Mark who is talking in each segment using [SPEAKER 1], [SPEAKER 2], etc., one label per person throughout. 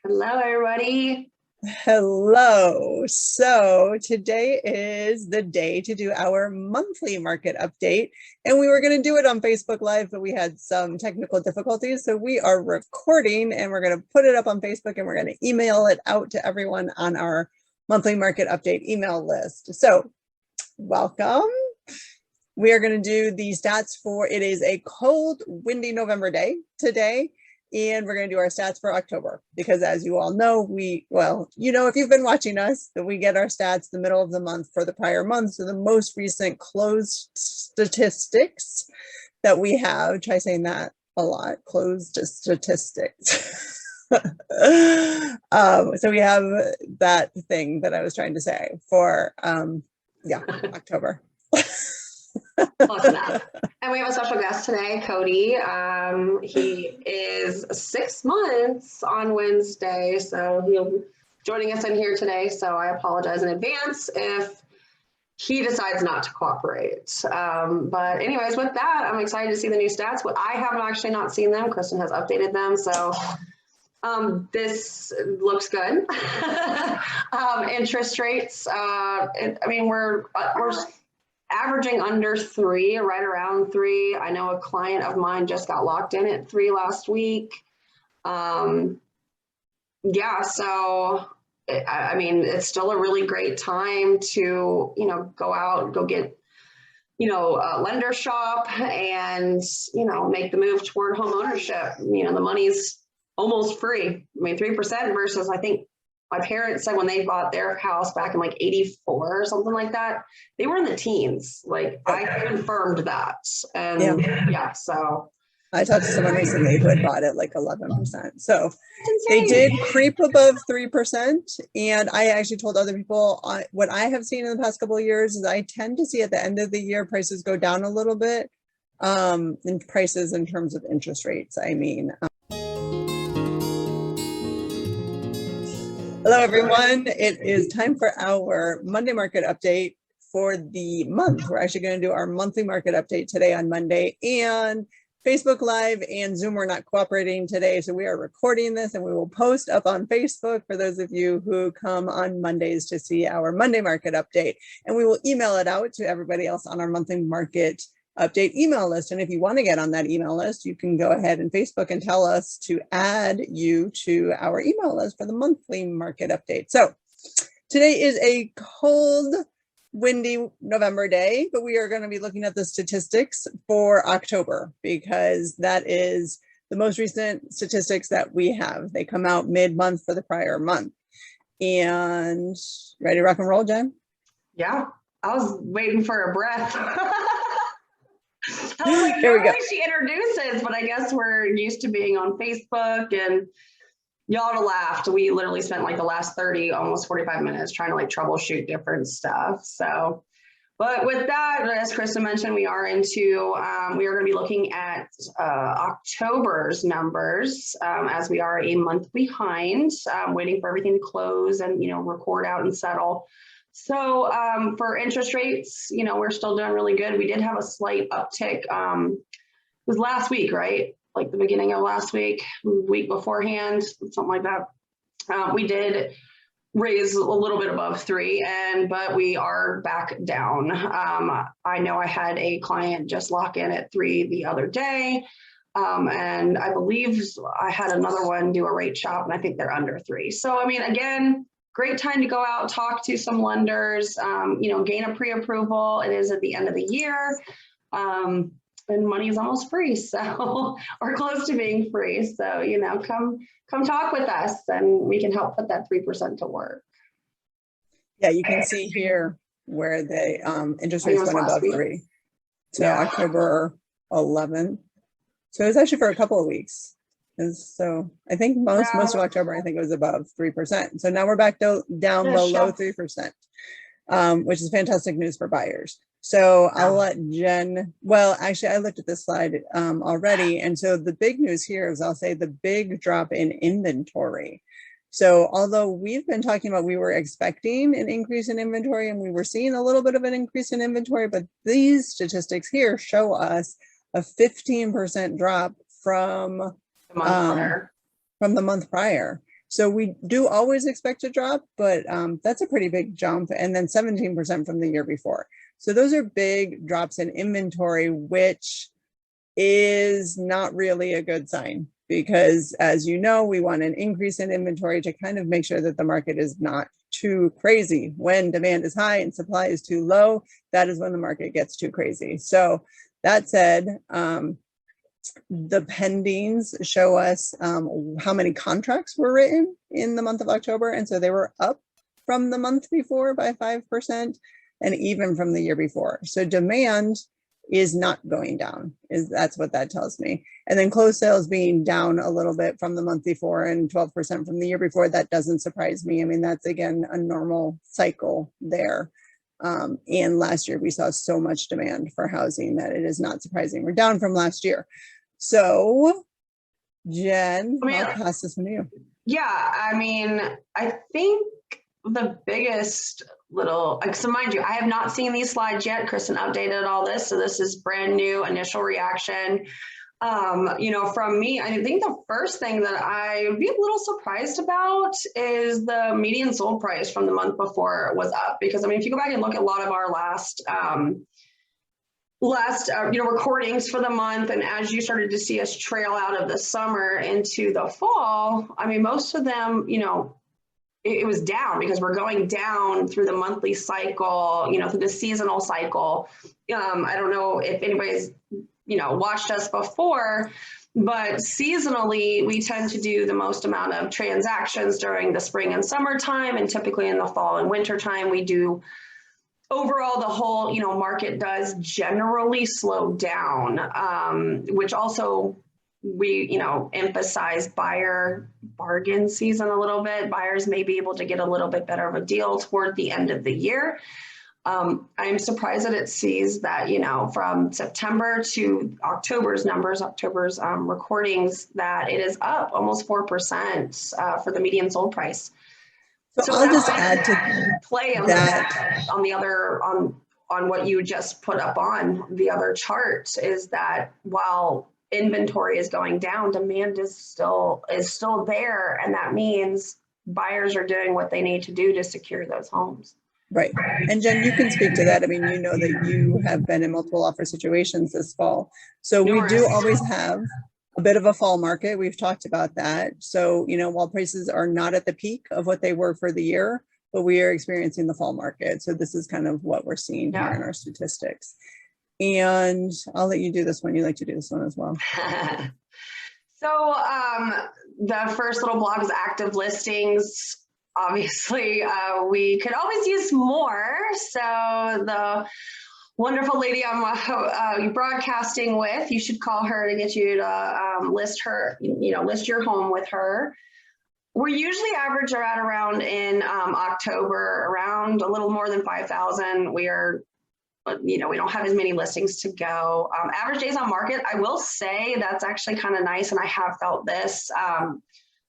[SPEAKER 1] Hello, everybody.
[SPEAKER 2] Hello. So today is the day to do our monthly market update, and we were going to do it on Facebook Live, but we had some technical difficulties. So we are recording and we're going to put it up on Facebook and we're going to email it out to everyone on our monthly market update email list. So welcome. We are going to do the stats for, it is a cold, windy November day today. And we're going to do our stats for October because, as you all know, if you've been watching us, that we get our stats the middle of the month for the prior month. So the most recent closed statistics that we have, try saying that a lot, closed statistics. So we have that thing that I was trying to say for, October.
[SPEAKER 1] Close enough. And we have a special guest today, Cody. He is 6 months on Wednesday, so he'll be joining us in here today. So I apologize in advance if he decides not to cooperate. But anyways, with that, I'm excited to see the new stats. But I have actually not seen them. Kristen has updated them, so this looks good. Interest rates. We're averaging under 3, right around 3. I know a client of mine just got locked in at 3 last week. So it's still a really great time to, go out, go get, a lender shop and, make the move toward home ownership. The money's almost free. 3% versus, I think, my parents said when they bought their house back in like 84 or something like that, they were in the teens. Like I confirmed that. And so.
[SPEAKER 2] I talked to someone recently who had bought it like 11%. So they did creep above 3%. And I actually told other people what I have seen in the past couple of years is I tend to see at the end of the year, prices go down a little bit in prices in terms of interest rates. Hello, everyone. It is time for our Monday market update for the month. We're actually going to do our monthly market update today on Monday, and Facebook Live and Zoom are not cooperating today. So we are recording this and we will post up on Facebook for those of you who come on Mondays to see our Monday market update. And we will email it out to everybody else on our monthly market update email list. And if you want to get on that email list, you can go ahead and Facebook and tell us to add you to our email list for the monthly market update. So today is a cold, windy November day, but we are going to be looking at the statistics for October because that is the most recent statistics that we have. They come out mid-month for the prior month. And ready to rock and roll, Jen?
[SPEAKER 1] Yeah, I was waiting for a breath. I was like,
[SPEAKER 2] here we go.
[SPEAKER 1] She introduces, but I guess we're used to being on Facebook, and y'all have laughed. We literally spent like the last 30, almost 45 minutes trying to like troubleshoot different stuff. So, but with that, as Kristen mentioned, we are going to be looking at October's numbers as we are a month behind, waiting for everything to close and, record out and settle. So for interest rates, we're still doing really good. We did have a slight uptick. It was last week, right? Like the beginning of last week, week beforehand, something like that. We did raise a little bit above 3, but we are back down. I know I had a client just lock in at 3 the other day. And I believe I had another one do a rate shop, and I think they're under 3. So, again, great time to go out, talk to some lenders, gain a pre-approval. It is at the end of the year, and money is almost free, so or close to being free. So, come talk with us, and we can help put that 3% to work.
[SPEAKER 2] Yeah, you can see here where the interest rates went above 3. So October 11th. So it's actually for a couple of weeks. So I think most of October, I think it was above 3%. So now we're back down below 3%, which is fantastic news for buyers. So I'll let Jen, actually I looked at this slide already. And so the big news here is I'll say the big drop in inventory. So although we've been talking about, we were expecting an increase in inventory and we were seeing a little bit of an increase in inventory, but these statistics here show us a 15% drop from from the month prior. So we do always expect a drop, but that's a pretty big jump. And then 17% from the year before. So those are big drops in inventory, which is not really a good sign because, as you know, we want an increase in inventory to kind of make sure that the market is not too crazy. When demand is high and supply is too low, that is when the market gets too crazy. So that said, the pendings show us how many contracts were written in the month of October. And so they were up from the month before by 5% and even from the year before. So demand is not going down, that's what that tells me. And then closed sales being down a little bit from the month before and 12% from the year before, that doesn't surprise me. I mean, that's again a normal cycle there. And last year we saw so much demand for housing that it is not surprising. We're down from last year. So Jen, I'll pass this one to you.
[SPEAKER 1] Yeah, I mean, I think the biggest little, so mind you, I have not seen these slides yet. Kristen updated all this, so this is brand new initial reaction. You know, from me, I think the first thing that I would be a little surprised about is the median sold price from the month before was up. Because I mean, if you go back and look at a lot of our last you know, recordings for the month, and as you started to see us trail out of the summer into the fall, I mean, most of them, you know, it was down because we're going down through the monthly cycle, you know, through the seasonal cycle. I don't know if anybody's, you know, watched us before, but seasonally, we tend to do the most amount of transactions during the spring and summertime, and typically in the fall and winter time, we do. Overall, the whole, you know, market does generally slow down, which also we, you know, emphasize buyer bargain season a little bit. Buyers may be able to get a little bit better of a deal toward the end of the year. I'm surprised that it sees that, you know, from September to October's numbers, October's recordings, that it is up almost 4% for the median sold price.
[SPEAKER 2] So I'll just add to
[SPEAKER 1] play on
[SPEAKER 2] that
[SPEAKER 1] on the other on what you just put up on the other chart is that while inventory is going down, demand is still there, and that means buyers are doing what they need to do to secure those homes.
[SPEAKER 2] Right. And Jen, you can speak to that. I mean, you know that you have been in multiple offer situations this fall. So we do always have a bit of a fall market. We've talked about that. So, you know, while prices are not at the peak of what they were for the year, but we are experiencing the fall market. So this is kind of what we're seeing here in our statistics. And I'll let you do this one. You like to do this one as well.
[SPEAKER 1] So the first little block is active listings. Obviously, we could always use more. So the wonderful lady I'm broadcasting with, you should call her to get you to list her, you know, list your home with her. We're usually average around in October, around a little more than 5,000. We are, you know, we don't have as many listings to go. Average days on market, I will say that's actually kind of nice, and I have felt this.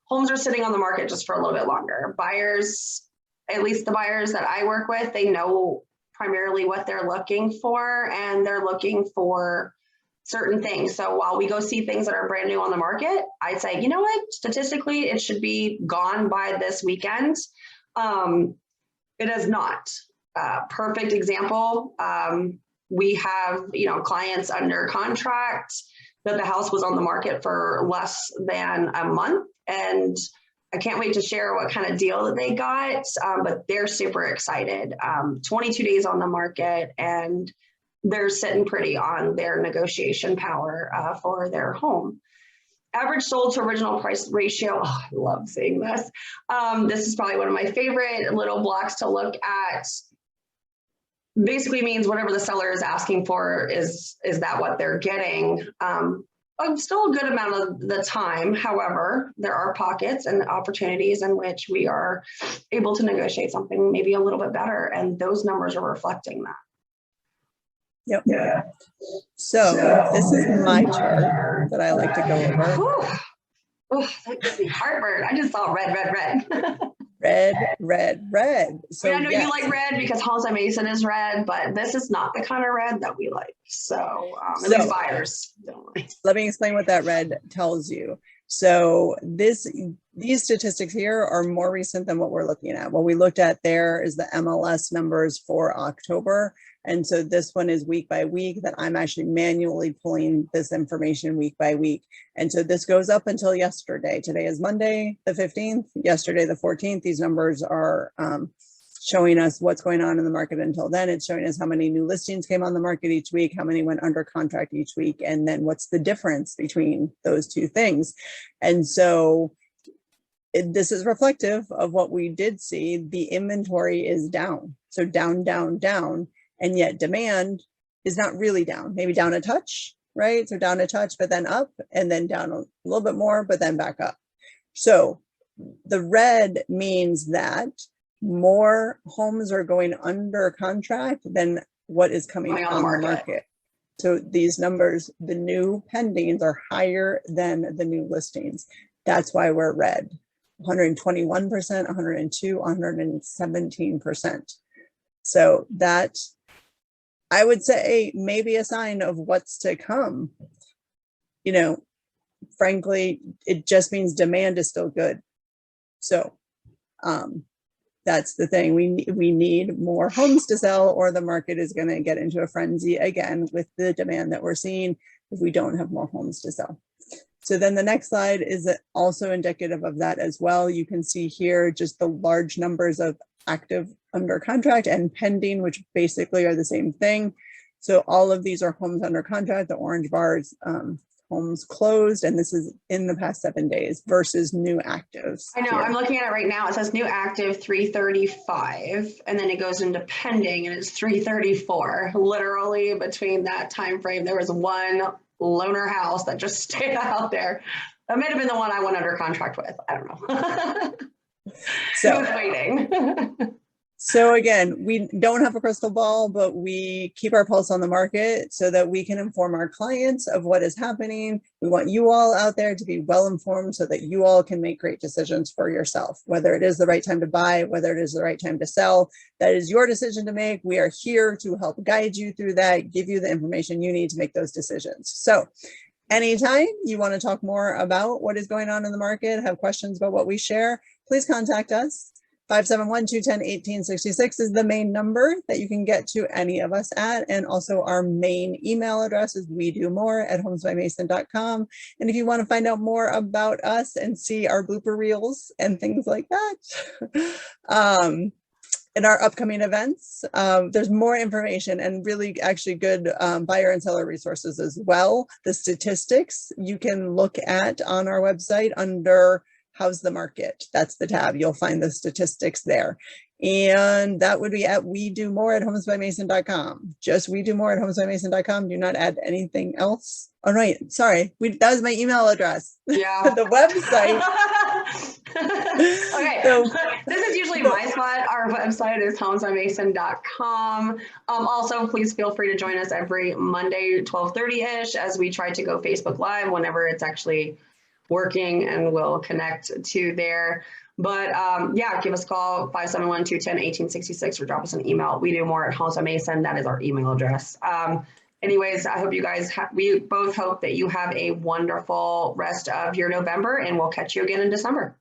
[SPEAKER 1] Homes are sitting on the market just for a little bit longer. Buyers, at least the buyers that I work with, they know primarily what they're looking for, and they're looking for certain things. So while we go see things that are brand new on the market, I'd say, you know what, statistically, it should be gone by this weekend. It is not. Perfect example. We have, you know, clients under contract that the house was on the market for less than a month, and I can't wait to share what kind of deal that they got, but they're super excited. 22 days on the market, and they're sitting pretty on their negotiation power for their home. Average sold to original price ratio. Oh, I love seeing this. This is probably one of my favorite little blocks to look at. Basically means whatever the seller is asking for is that what they're getting. Still a good amount of the time. However, there are pockets and opportunities in which we are able to negotiate something maybe a little bit better, and those numbers are reflecting that.
[SPEAKER 2] Yep. Yeah. So this is my chart that I like to go over.
[SPEAKER 1] Oh, that gives me heartburn. I just saw red.
[SPEAKER 2] red, red, red. So
[SPEAKER 1] I know
[SPEAKER 2] yes.
[SPEAKER 1] you like red because Homes by Mason is red, but this is not the kind of red that we like. So at least buyers don't like.
[SPEAKER 2] Let me explain what that red tells you. So these statistics here are more recent than what we're looking at. What we looked at there is the MLS numbers for October. And so this one is week by week, that I'm actually manually pulling this information week by week. And so this goes up until yesterday. Today is Monday, the 15th, yesterday, the 14th. These numbers are showing us what's going on in the market until then. It's showing us how many new listings came on the market each week, how many went under contract each week, and then what's the difference between those two things. And so this is reflective of what we did see. The inventory is down. So down, down, down. And yet demand is not really down, maybe down a touch, right? So down a touch, but then up, and then down a little bit more, but then back up. So the red means that more homes are going under contract than what is coming on the market. So these numbers, the new pendings are higher than the new listings. That's why we're red. 121%, 102, 117%. So that, I would say, maybe a sign of what's to come. You know, frankly, it just means demand is still good. So that's the thing. We need more homes to sell, or the market is going to get into a frenzy again with the demand that we're seeing if we don't have more homes to sell. So then the next slide is also indicative of that as well. You can see here just the large numbers of active under contract and pending, which basically are the same thing. So all of these are homes under contract. The orange bars, homes closed, and this is in the past 7 days versus new actives.
[SPEAKER 1] I know, I'm looking at it right now. It says new active 335, and then it goes into pending, and it's 334. Literally between that time frame, there was one loaner house that just stayed out there. That may have been the one I went under contract with. I don't know. So I was waiting.
[SPEAKER 2] So again, we don't have a crystal ball, but we keep our pulse on the market so that we can inform our clients of what is happening. We want you all out there to be well informed so that you all can make great decisions for yourself, whether it is the right time to buy, whether it is the right time to sell. That is your decision to make. We are here to help guide you through that, give you the information you need to make those decisions. So anytime you want to talk more about what is going on in the market, have questions about what we share, please contact us. 571-210-1866 is the main number that you can get to any of us at. And also our main email address is wedomore@homesbymason.com. And if you want to find out more about us and see our blooper reels and things like that, in our upcoming events, there's more information and really actually good buyer and seller resources as well. The statistics you can look at on our website under How's the Market? That's the tab. You'll find the statistics there. And that would be at wedomore@homesbymason.com. Just wedomore@homesbymason.com. Do not add anything else. Oh, right. Sorry. That was my email address.
[SPEAKER 1] Yeah.
[SPEAKER 2] The website.
[SPEAKER 1] Okay. So, this is usually my spot. Our website is homesbymason.com. Also, please feel free to join us every Monday, 12:30-ish, as we try to go Facebook Live whenever it's actually working, and we'll connect to there. But yeah, give us a call, 571-210-1866, or drop us an email. We do more at Homes by Mason. That is our email address. Anyways, I hope you guys, we both hope that you have a wonderful rest of your November, and we'll catch you again in December.